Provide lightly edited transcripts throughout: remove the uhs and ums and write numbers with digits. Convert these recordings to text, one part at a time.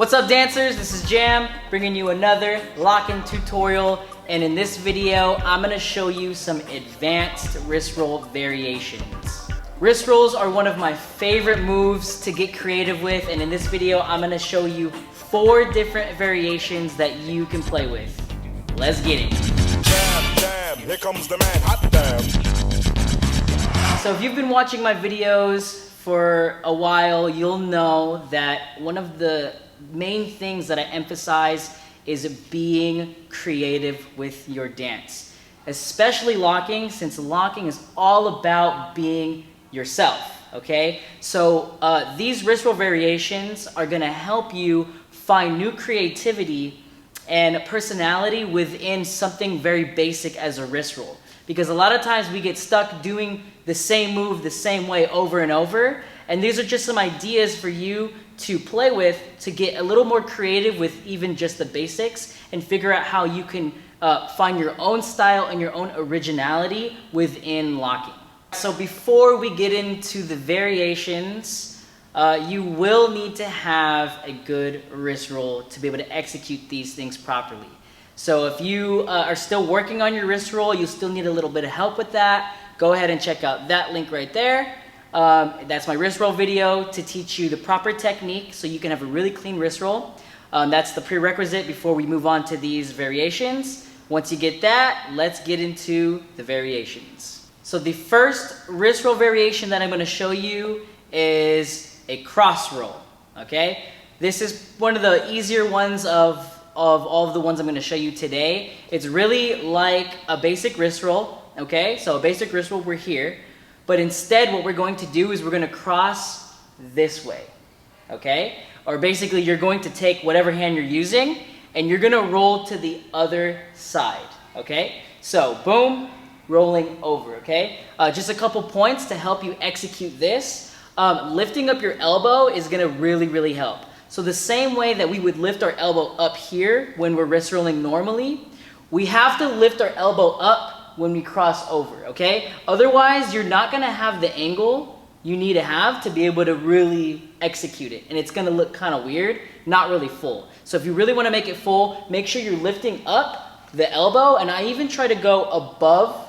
What's up, dancers? This is Jam, bringing you another lock-in tutorial, and in this video I'm going to show you some advanced wrist roll variations. Wrist rolls are one of my favorite moves to get creative with, and in this video I'm going to show you 4 different variations that you can play with. Let's get it. Jam, jam, here comes the man, hot damn. So if you've been watching my videos for a while, you'll know that one of the main things that I emphasize is being creative with your dance, especially locking, since locking is all about being yourself, okay? So these wrist roll variations are gonna help you find new creativity and personality within something very basic as a wrist roll. Because a lot of times we get stuck doing the same move the same way over and over, and these are just some ideas for you to play with to get a little more creative with even just the basics and figure out how you can find your own style and your own originality within locking. So before we get into the variations, you will need to have a good wrist roll to be able to execute these things properly. So if you are still working on your wrist roll, you still need a little bit of help with that, go ahead and check out that link right there. That's my wrist roll video to teach you the proper technique so you can have a really clean wrist roll. That's the prerequisite before we move on to these variations. Once you get that, let's get into the variations. So the first wrist roll variation that I'm going to show you is a cross roll, okay? This is one of the easier ones of all of the ones I'm going to show you today. It's really like a basic wrist roll, okay? So a basic wrist roll, we're here. But instead, what we're going to do is we're going to cross this way, okay? Or basically, you're going to take whatever hand you're using, and you're going to roll to the other side, okay? So, boom, rolling over, okay? Just a couple points to help you execute this. Lifting up your elbow is going to really help. So the same way that we would lift our elbow up here when we're wrist rolling normally, we have to lift our elbow up when we cross over, okay? Otherwise, you're not gonna have the angle you need to have to be able to really execute it. And it's gonna look kind of weird, not really full. So if you really wanna make it full, make sure you're lifting up the elbow, and I even try to go above,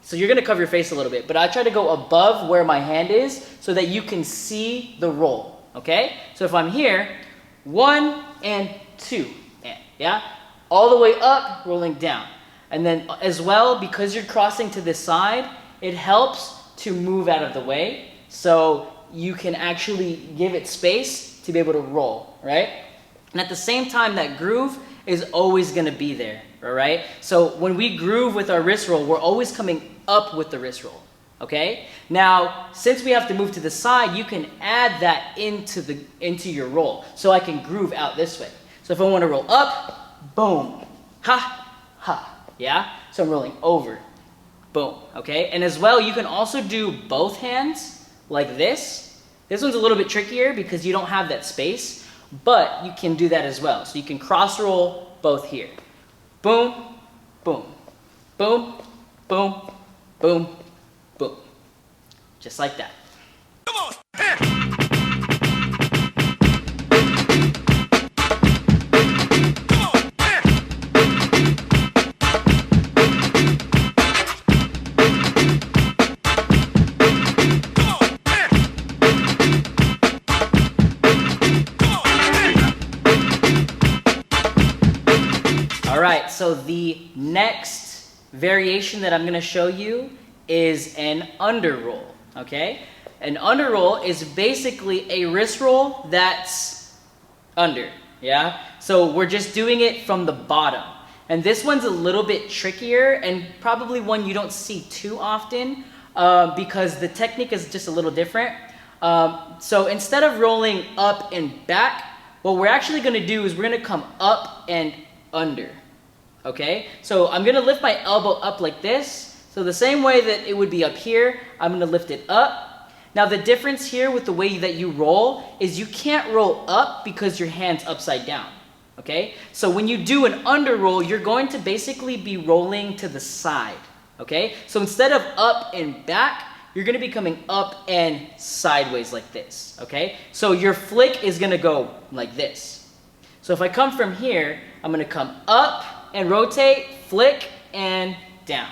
so you're gonna cover your face a little bit, but I try to go above where my hand is so that you can see the roll, okay? So if I'm here, 1 and 2, and, yeah? All the way up, rolling down. And then as well, because you're crossing to this side, it helps to move out of the way so you can actually give it space to be able to roll, right? And at the same time, that groove is always gonna be there, all right? So when we groove with our wrist roll, we're always coming up with the wrist roll, okay? Now, since we have to move to the side, you can add that into your roll. So I can groove out this way. So if I wanna roll up, boom, ha, ha. Yeah, so I'm rolling over, boom, okay? And as well, you can also do both hands like this. This one's a little bit trickier because you don't have that space, but you can do that as well. So you can cross roll both here. Boom, boom, boom, boom, boom, boom. Just like that. Come on! Alright, so the next variation that I'm going to show you is an under roll, okay? An under roll is basically a wrist roll that's under, yeah? So we're just doing it from the bottom. And this one's a little bit trickier and probably one you don't see too often because the technique is just a little different. So instead of rolling up and back, what we're actually going to do is we're going to come up and under. Okay, so I'm gonna lift my elbow up like this. So the same way that it would be up here, I'm gonna lift it up. Now the difference here with the way that you roll is you can't roll up because your hand's upside down. Okay, so when you do an under roll, you're going to basically be rolling to the side. Okay, so instead of up and back, you're going to be coming up and sideways like this, okay? So your flick is going to go like this, So if I come from here, I'm gonna come up and rotate, flick, and down.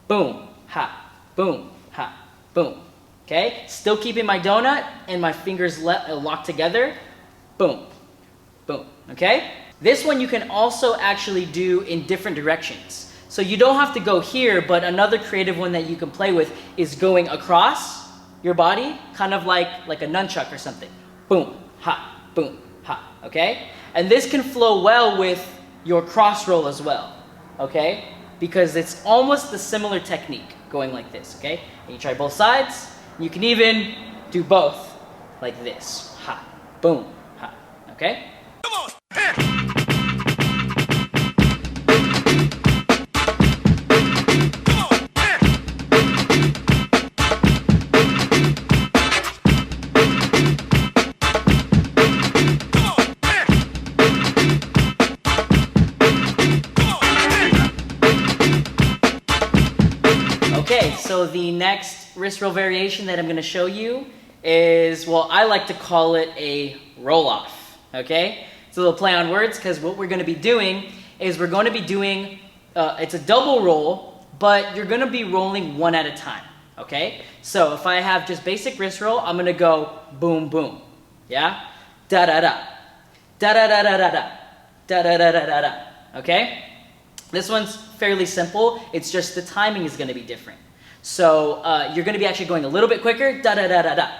Boom, ha, boom, ha, boom. Okay, still keeping my donut and my fingers locked together. Boom, boom, okay? This one you can also actually do in different directions. So you don't have to go here, but another creative one that you can play with is going across your body, kind of like a nunchuck or something. Boom, ha, okay? And this can flow well with your cross roll as well, okay? Because it's almost the similar technique going like this, okay? And you try both sides. You can even do both like this, ha, boom, ha, okay? Come on. Okay, so the next wrist roll variation that I'm going to show you is, well, I like to call it a roll-off, okay? It's a little play on words because what we're going to be doing is we're going to be doing, it's a double roll, but you're going to be rolling one at a time, okay? So if I have just basic wrist roll, I'm going to go boom, boom, yeah? Da-da-da, da-da-da-da-da-da, da-da-da-da-da-da, okay? This one's fairly simple. It's just the timing is going to be different. So you're going to be actually going a little bit quicker. Da-da-da-da-da.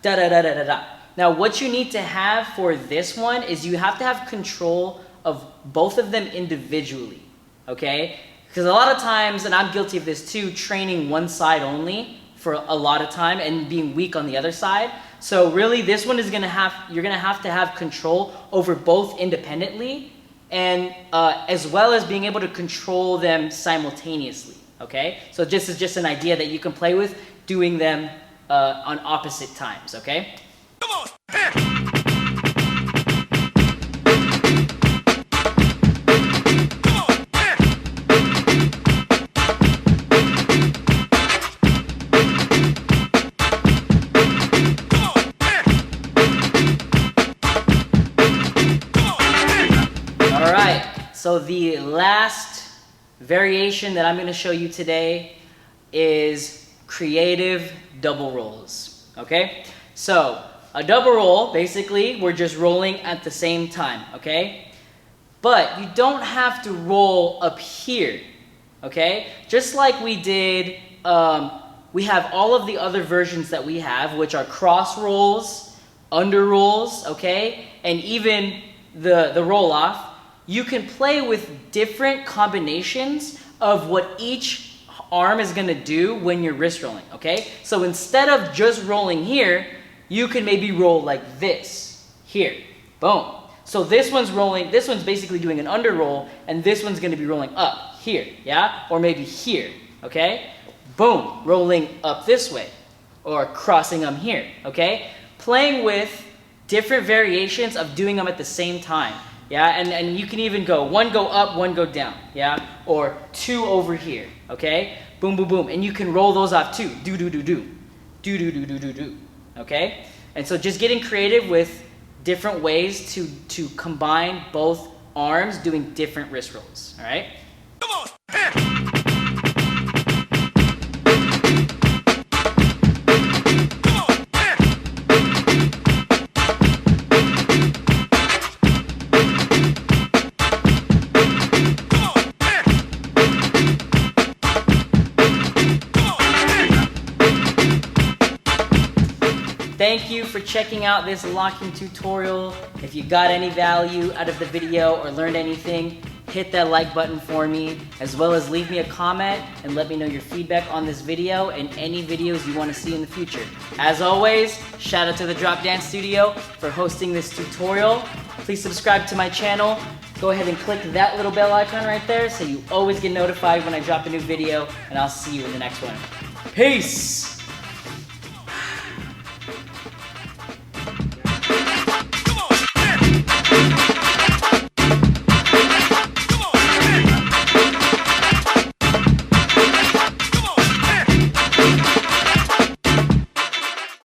Da-da-da-da-da-da. Now what you need to have for this one is you have to have control of both of them individually. Okay? Because a lot of times, and I'm guilty of this too, training one side only for a lot of time and being weak on the other side. So really this one is going to have, you're going to have control over both independently, and as well as being able to control them simultaneously, okay? So this is just an idea that you can play with doing them on opposite times, okay? Come on. So the last variation that I'm going to show you today is creative double rolls, okay? So a double roll, basically, we're just rolling at the same time, okay? But you don't have to roll up here, okay? Just like we did, we have all of the other versions that we have, which are cross rolls, under rolls, okay? And even the roll off. You can play with different combinations of what each arm is going to do when you're wrist rolling, okay? So instead of just rolling here, you can maybe roll like this, here, boom. So this one's rolling, this one's basically doing an under roll, and this one's going to be rolling up here, yeah? Or maybe here, okay? Boom, rolling up this way, or crossing them here, okay? Playing with different variations of doing them at the same time. Yeah, and you can even go one go up, one go down, yeah? Or two over here, okay? Boom, boom, boom. And you can roll those off too. Do, do, do, do. Do, do, do, do, do, do. Okay? And so just getting creative with different ways to combine both arms doing different wrist rolls, all right? Come on. Thank you for checking out this locking tutorial. If you got any value out of the video or learned anything, hit that like button for me, as well as leave me a comment and let me know your feedback on this video and any videos you want to see in the future. As always, shout out to the Drop Dance Studio for hosting this tutorial. Please subscribe to my channel. Go ahead and click that little bell icon right there so you always get notified when I drop a new video, and I'll see you in the next one. Peace!